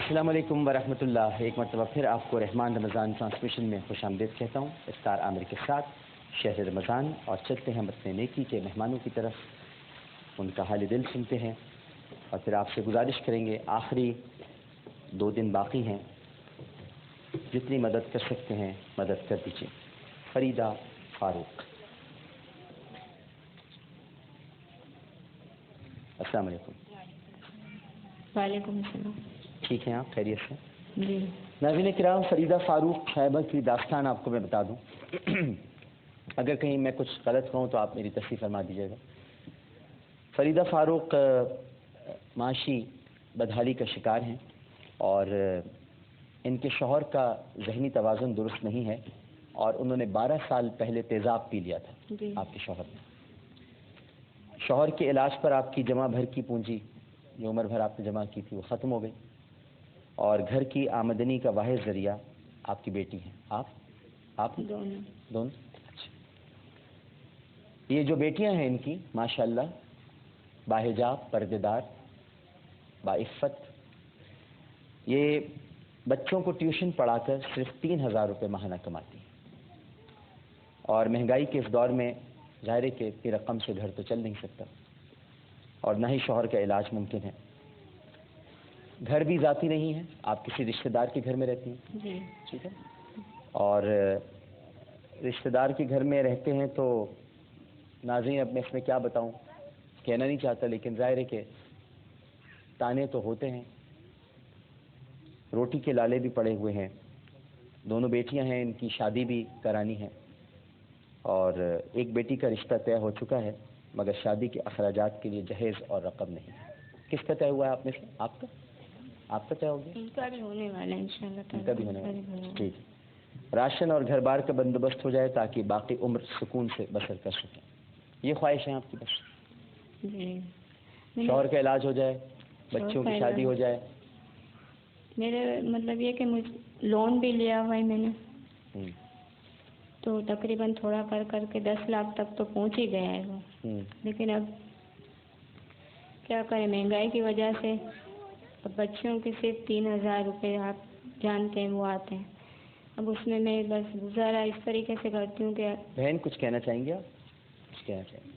السلام علیکم ورحمۃ اللہ. ایک مرتبہ پھر آپ کو رحمان رمضان ٹرانسمیشن میں خوش آمدید کہتا ہوں. افطار عامر کے ساتھ شہر رمضان، اور چلتے ہیں اپنے نیکی کے مہمانوں کی طرف. ان کا حال دل سنتے ہیں اور پھر آپ سے گزارش کریں گے، آخری 2 دن باقی ہیں، جتنی مدد کر سکتے ہیں مدد کر دیجیے. فریدہ فاروق. السلام علیکم. وعلیکم السلام. ٹھیک ہیں آپ؟ خیریت سے؟ جی. ناظرین کرام، فریدہ فاروق صاحبہ کی داستان آپ کو میں بتا دوں. اگر کہیں میں کچھ غلط کہوں تو آپ میری تصحیح فرما دیجیے گا. فریدہ فاروق معاشی بدحالی کا شکار ہیں، اور ان کے شوہر کا ذہنی توازن درست نہیں ہے، اور انہوں نے 12 سال پہلے تیزاب پی لیا تھا. جی. آپ کے شوہر نے شوہر کے علاج پر آپ کی جمع بھر کی پونجی جو عمر بھر آپ نے جمع کی تھی وہ ختم ہو گئی، اور گھر کی آمدنی کا واحد ذریعہ آپ کی بیٹی ہے. آپ دونوں. اچھا. یہ جو بیٹیاں ہیں ان کی ماشاءاللہ باحجاب، پردے دار، باعفت، یہ بچوں کو ٹیوشن پڑھا کر صرف 3000 روپے ماہانہ کماتی ہیں، اور مہنگائی کے اس دور میں ظاہر ہے کہ اتنی رقم سے گھر تو چل نہیں سکتا، اور نہ ہی شوہر کا علاج ممکن ہے. گھر بھی ذاتی نہیں ہے، آپ کسی رشتہ دار کے گھر میں رہتی ہیں. جی. ٹھیک ہے. اور رشتہ دار کے گھر میں رہتے ہیں تو ناظرین اب میں اس میں کیا بتاؤں، کہنا نہیں چاہتا، لیکن ظاہر ہے کہ تانے تو ہوتے ہیں. روٹی کے لالے بھی پڑے ہوئے ہیں. دونوں بیٹیاں ہیں، ان کی شادی بھی کرانی ہے، اور ایک بیٹی کا رشتہ طے ہو چکا ہے، مگر شادی کے اخراجات کے لیے جہیز اور رقم نہیں ہے. کس کا طے ہوا ہے آپ میں سے؟ آپ کا طے ہو گیا؟ ان کا بھی ہونے والا ہے انشاءاللہ. ان کا بھی ہونے والا ہے. ٹھیک. راشن اور گھر بار کا بندوبست ہو جائے تاکہ باقی عمر سکون سے بسر کر سکیں. یہ خواہش ہے آپ کی بس؟ جی. شوہر کا علاج ہو جائے، بچوں کی شادی ہو جائے. میرے مطلب یہ کہ مجھ لون بھی لیا ہوا ہے میں نے، تو تقریباً تھوڑا کر کے 10 لاکھ تک تو پہنچ ہی گیا ہے وہ. لیکن اب کیا کریں، مہنگائی کی وجہ سے بچوں کے صرف 3000 روپے آپ جانتے ہیں وہ آتے ہیں. اب اس میں بس گزارا اس طریقے سے کرتی ہوں کہ. بہن کچھ کہنا چاہیں گے آپ؟ کچھ کہنا چاہیں گے؟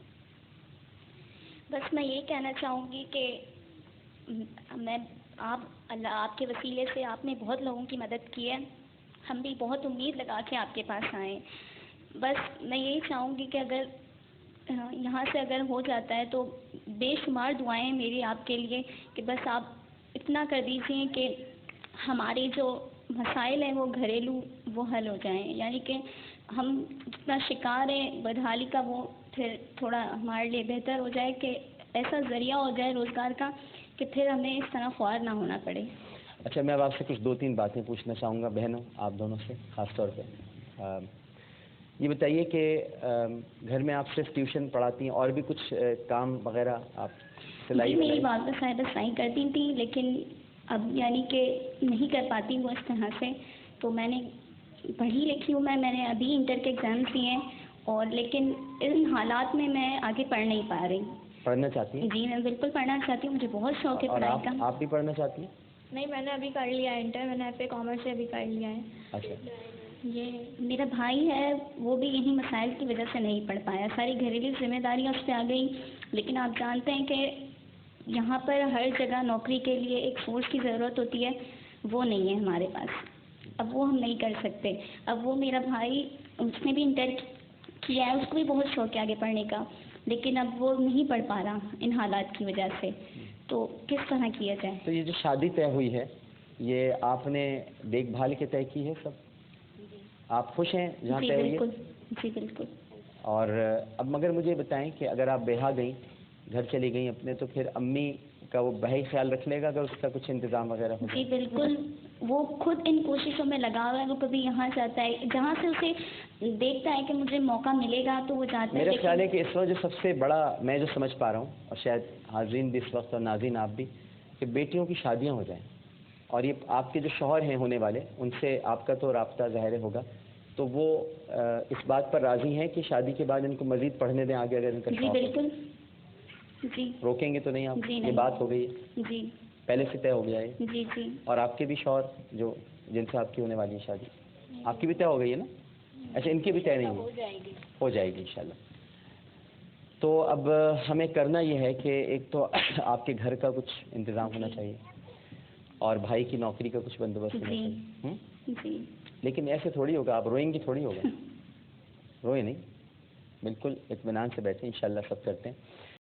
بس میں یہ کہنا چاہوں گی کہ اللہ آپ کے وسیلے سے آپ نے بہت لوگوں کی مدد کی ہے. ہم بھی بہت امید لگا کے آپ کے پاس آئیں. بس میں یہی چاہوں گی کہ اگر یہاں سے اگر ہو جاتا ہے تو بے شمار دعائیں میری آپ کے لیے کہ بس آپ اتنا کر دیجیے کہ ہمارے جو مسائل ہیں وہ گھریلو وہ حل ہو جائیں. یعنی کہ ہم جتنا شکار ہیں بدحالی کا وہ پھر تھوڑا ہمارے لیے بہتر ہو جائے، کہ ایسا ذریعہ ہو جائے روزگار کا کہ پھر ہمیں اس طرح خوار نہ ہونا پڑے. اچھا، میں اب آپ سے کچھ 2-3 باتیں پوچھنا چاہوں گا بہنوں، آپ دونوں سے خاص طور پہ. یہ بتائیے کہ گھر میں آپ صرف ٹیوشن پڑھاتی ہیں اور بھی کچھ کام وغیرہ آپ سلائی؟ جی، میری والدہ صاحبہ سلائی کرتی تھیں، لیکن اب یعنی کہ نہیں کر پاتی وہ اس طرح سے. تو میں نے پڑھی لکھی ہوں، میں نے ابھی انٹر کے ایگزامس دیے ہیں، اور لیکن ان حالات میں آگے پڑھ نہیں پا رہی. پڑھنا چاہتی ہیں؟ جی میں بالکل پڑھنا چاہتی ہوں، مجھے بہت شوق ہے پڑھائی کا. آپ بھی پڑھنا چاہتی ہیں؟ نہیں، میں نے ابھی کر لیا ہے انٹر، میں نے ایف اے کامرس سے ابھی کر لیا ہے. اچھا. یہ میرا بھائی ہے، وہ بھی انہی مسائل کی وجہ سے نہیں پڑھ پایا. ساری گھریلو ذمہ داریاں اس پہ آ گئی. لیکن آپ جانتے ہیں کہ یہاں پر ہر جگہ نوکری کے لیے ایک فورس کی ضرورت ہوتی ہے، وہ نہیں ہے ہمارے پاس. اب وہ ہم نہیں کر سکتے. اب وہ میرا بھائی، اس نے بھی انٹر کیا ہے، اس کو بھی بہت شوق ہے آگے پڑھنے کا، لیکن اب وہ نہیں پڑھ پا رہا ان حالات کی وجہ سے. تو کس طرح کیا جائے؟ تو یہ جو شادی طے ہوئی ہے، یہ آپ نے دیکھ بھال کے طے کی ہے سب؟ آپ خوش ہیں جہاں طے ہوئی ہے؟ جی بالکل. اور اب مگر مجھے بتائیں کہ اگر آپ بیاہ گئیں، گھر چلی گئیں اپنے، تو پھر امی کا وہ بھائی خیال رکھ لے گا اگر اس کا کچھ انتظام وغیرہ ہو؟ جی بالکل، وہ خود ان کوششوں میں لگا ہوا ہے. وہ کبھی یہاں جاتا ہے، جہاں سے اسے دیکھتا ہے کہ مجھے موقع ملے گا تو وہ جاتا ہے. میرا خیال ہے کہ اس وقت جو سب سے بڑا میں جو سمجھ پا رہا ہوں، اور شاید حاضرین بھی اس وقت اور ناظرین آپ بھی، کہ بیٹیوں کی شادیاں ہو جائیں. اور یہ آپ کے جو شوہر ہیں ہونے والے، ان سے آپ کا تو رابطہ ظاہر ہوگا، تو وہ اس بات پر راضی ہیں کہ شادی کے بعد ان کو مزید پڑھنے دیں آگے اگر ان کا شوق ہے؟ بالکل. جی. روکیں گے تو نہیں آپ؟ جی یہ بات ہو گئی. جی. پہلے سے طے ہو گیا ہے؟ جی جی. اور آپ کے بھی شوہر جو جن سے آپ کی ہونے والی ہے شادی، آپ کی بھی طے ہو گئی ہے نا؟ اچھا ان کی بھی طے نہیں ہو جائے گی. ہو جائے گی انشاءاللہ. تو اب ہمیں کرنا یہ ہے کہ ایک تو آپ کے گھر کا کچھ انتظام ہونا چاہیے اور بھائی کی نوکری کا کچھ بندوبست ہونا چاہیے. جی. لیکن ایسے تھوڑی ہوگا، آپ روئیں گی تھوڑی ہوگا. روئے نہیں، بالکل اطمینان سے بیٹھیں، انشاءاللہ سب کرتے ہیں.